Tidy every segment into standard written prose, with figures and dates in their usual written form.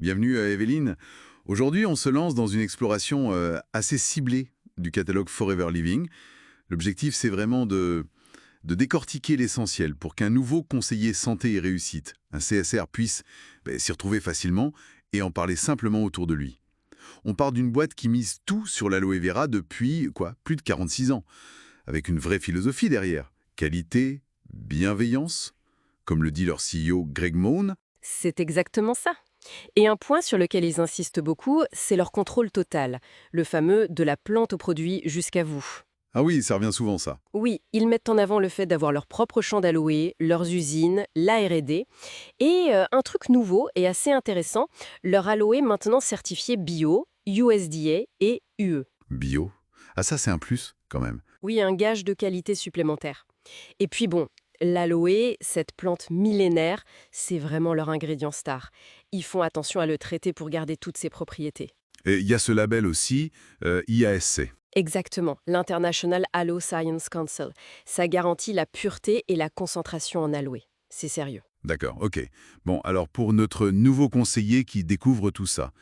Bienvenue Evelyne. Aujourd'hui, on se lance dans une exploration assez ciblée du catalogue Forever Living. L'objectif, c'est vraiment de décortiquer l'essentiel pour qu'un nouveau conseiller santé et réussite, un CSR, puisse s'y retrouver facilement et en parler simplement autour de lui. On part d'une boîte qui mise tout sur l'aloe vera depuis, plus de 46 ans, avec une vraie philosophie derrière. Qualité, bienveillance, comme le dit leur CEO Greg Moon. C'est exactement ça. Et un point sur lequel ils insistent beaucoup, c'est leur contrôle total, le fameux de la plante au produit jusqu'à vous. Ah oui, ça revient souvent ça. Oui, ils mettent en avant le fait d'avoir leur propre champ d'aloe, leurs usines, la R&D, et un truc nouveau et assez intéressant, leur aloe maintenant certifié bio, USDA et UE. Bio. Ah ça, c'est un plus, quand même. Oui, un gage de qualité supplémentaire. Et puis bon, l'aloe, cette plante millénaire, c'est vraiment leur ingrédient star. Ils font attention à le traiter pour garder toutes ses propriétés. Et il y a ce label aussi, IASC. Exactement, l'International Aloe Science Council. Ça garantit la pureté et la concentration en aloe. C'est sérieux. D'accord, ok. Bon, alors pour notre nouveau conseiller qui découvre tout ça,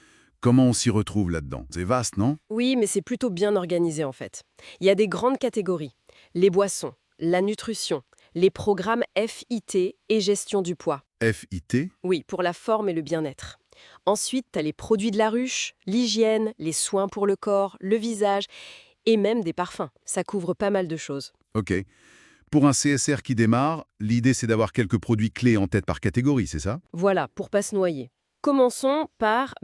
comment on s'y retrouve là-dedans? C'est vaste, non? Oui, mais c'est plutôt bien organisé en fait. Il y a des grandes catégories. Les boissons, la nutrition, les programmes FIT et gestion du poids. FIT? Oui, pour la forme et le bien-être. Ensuite, tu as les produits de la ruche, l'hygiène, les soins pour le corps, le visage et même des parfums. Ça couvre pas mal de choses. Ok. Pour un CSR qui démarre, l'idée c'est d'avoir quelques produits clés en tête par catégorie, c'est ça? Voilà, pour pas se noyer. Commençons par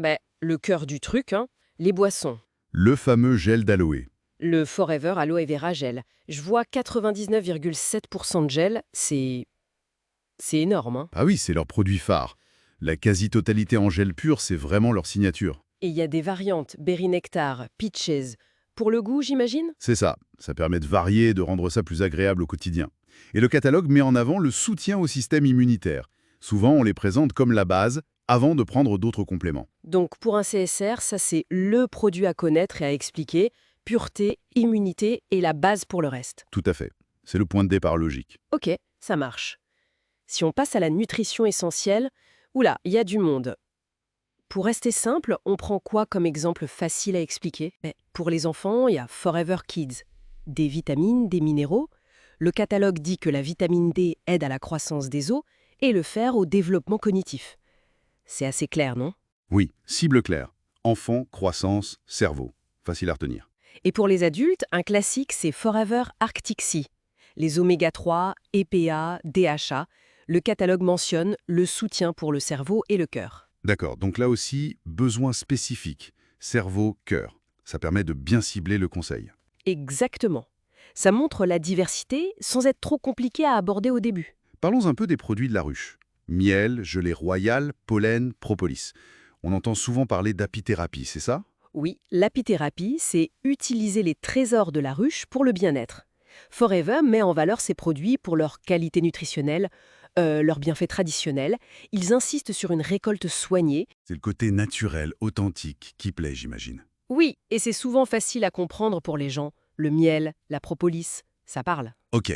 le cœur du truc, hein, les boissons. Le fameux gel d'aloe. Le Forever Aloe Vera Gel. Je vois 99,7% de gel, c'est énorme, hein. Ah oui, c'est leur produit phare. La quasi-totalité en gel pur, c'est vraiment leur signature. Et il y a des variantes, Berry Nectar, Peaches. Pour le goût, j'imagine? C'est ça permet de varier et de rendre ça plus agréable au quotidien. Et le catalogue met en avant le soutien au système immunitaire. Souvent, on les présente comme la base, avant de prendre d'autres compléments. Donc pour un CSR, ça c'est le produit à connaître et à expliquer. Pureté, immunité et la base pour le reste. Tout à fait. C'est le point de départ logique. Ok, ça marche. Si on passe à la nutrition essentielle, oula, il y a du monde. Pour rester simple, on prend quoi comme exemple facile à expliquer? Pour les enfants, il y a Forever Kids. Des vitamines, des minéraux. Le catalogue dit que la vitamine D aide à la croissance des os et le fer au développement cognitif. C'est assez clair, non? Oui, cible claire. Enfant, croissance, cerveau. Facile à retenir. Et pour les adultes, un classique, c'est Forever Arctic Sea. Les oméga 3, EPA, DHA. Le catalogue mentionne le soutien pour le cerveau et le cœur. D'accord, donc là aussi, besoin spécifique. Cerveau, cœur. Ça permet de bien cibler le conseil. Exactement. Ça montre la diversité sans être trop compliqué à aborder au début. Parlons un peu des produits de la ruche. Miel, gelée royale, pollen, propolis. On entend souvent parler d'apithérapie, c'est ça? Oui, l'apithérapie, c'est utiliser les trésors de la ruche pour le bien-être. Forever met en valeur ces produits pour leur qualité nutritionnelle, leurs bienfaits traditionnels. Ils insistent sur une récolte soignée. C'est le côté naturel, authentique, qui plaît, j'imagine. Oui, et c'est souvent facile à comprendre pour les gens. Le miel, la propolis, ça parle. Ok.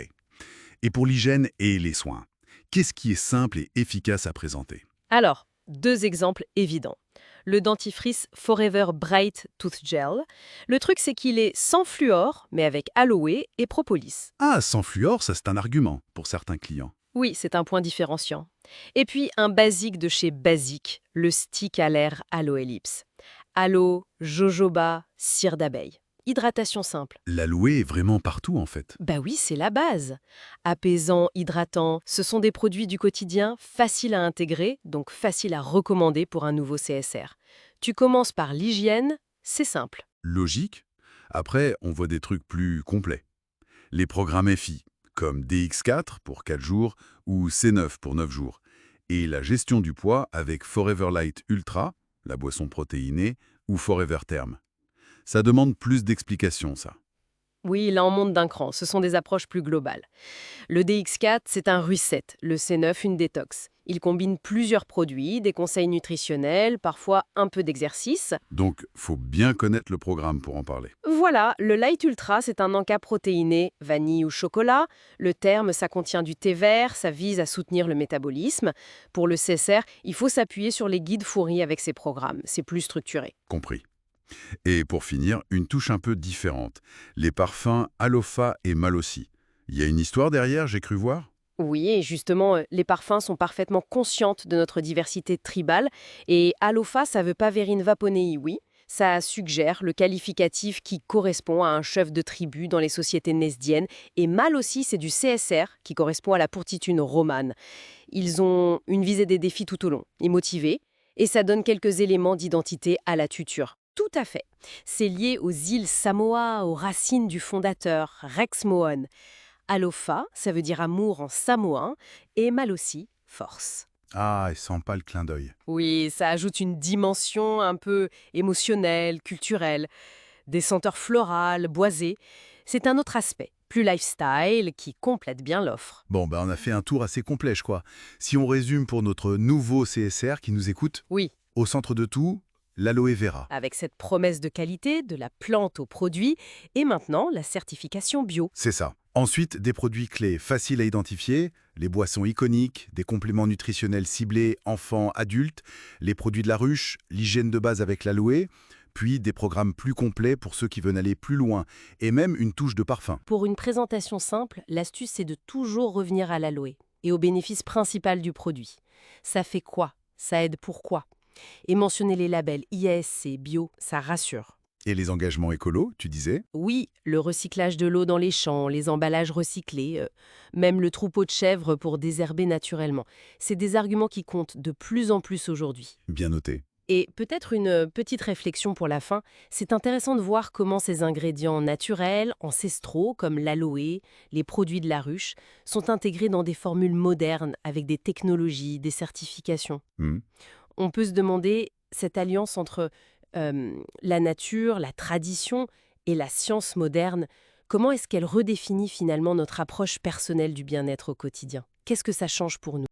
Et pour l'hygiène et les soins, qu'est-ce qui est simple et efficace à présenter? Alors, deux exemples évidents. Le dentifrice Forever Bright Tooth Gel. Le truc, c'est qu'il est sans fluor, mais avec aloe et propolis. Ah, sans fluor, ça c'est un argument pour certains clients. Oui, c'est un point différenciant. Et puis, un basique de chez Basique, le stick à l'air Aloe Lips. Aloe, jojoba, cire d'abeille. Hydratation simple. L'aloe est vraiment partout en fait. Bah oui, c'est la base. Apaisant, hydratant, ce sont des produits du quotidien faciles à intégrer, donc faciles à recommander pour un nouveau CSR. Tu commences par l'hygiène, c'est simple. Logique. Après, on voit des trucs plus complets. Les programmes FI, comme DX4 pour 4 jours ou C9 pour 9 jours. Et la gestion du poids avec Forever Light Ultra, la boisson protéinée, ou Forever Term. Ça demande plus d'explications, ça. Oui, là on monte d'un cran, ce sont des approches plus globales. Le DX4, c'est un reset, le C9, une détox. Il combine plusieurs produits, des conseils nutritionnels, parfois un peu d'exercice. Donc, faut bien connaître le programme pour en parler. Voilà, le Light Ultra, c'est un encas protéiné, vanille ou chocolat. Le terme, ça contient du thé vert, ça vise à soutenir le métabolisme. Pour le CSR, il faut s'appuyer sur les guides fournis avec ces programmes. C'est plus structuré. Compris. Et pour finir, une touche un peu différente. Les parfums Alofa et Malossi. Il y a une histoire derrière, j'ai cru voir? Oui, et justement, les parfums sont parfaitement conscientes de notre diversité tribale. Et Alofa, ça veut pas Verine Vaponei, oui. Ça suggère le qualificatif qui correspond à un chef de tribu dans les sociétés nesdiennes. Et Mal aussi, c'est du CSR qui correspond à la pourtitude romane. Ils ont une visée des défis tout au long, et motivés, et ça donne quelques éléments d'identité à la tuture. Tout à fait. C'est lié aux îles Samoa, aux racines du fondateur, Rex Mohon. Alofa, ça veut dire amour en samoan, et Malossi, force. Ah, et sans pas le clin d'œil. Oui, ça ajoute une dimension un peu émotionnelle, culturelle, des senteurs florales, boisées. C'est un autre aspect, plus lifestyle, qui complète bien l'offre. Bon, on a fait un tour assez complet, je crois. Si on résume pour notre nouveau CSR qui nous écoute, Oui, au centre de tout, l'aloe vera. avec cette promesse de qualité, de la plante au produit, et maintenant la certification bio. C'est ça. Ensuite, des produits clés faciles à identifier, les boissons iconiques, des compléments nutritionnels ciblés enfants, adultes, les produits de la ruche, l'hygiène de base avec l'aloe, puis des programmes plus complets pour ceux qui veulent aller plus loin, et même une touche de parfum. Pour une présentation simple, l'astuce c'est de toujours revenir à l'aloe et au bénéfice principal du produit. Ça fait quoi? Ça aide pourquoi? Et mentionner les labels IASC, bio, ça rassure. Et les engagements écolos, tu disais? Oui, le recyclage de l'eau dans les champs, les emballages recyclés, même le troupeau de chèvres pour désherber naturellement. C'est des arguments qui comptent de plus en plus aujourd'hui. Bien noté. Et peut-être une petite réflexion pour la fin, c'est intéressant de voir comment ces ingrédients naturels, ancestraux, comme l'aloe, les produits de la ruche, sont intégrés dans des formules modernes avec des technologies, des certifications. Hmm. On peut se demander cette alliance entre la nature, la tradition et la science moderne, comment est-ce qu'elle redéfinit finalement notre approche personnelle du bien-être au quotidien? Qu'est-ce que ça change pour nous?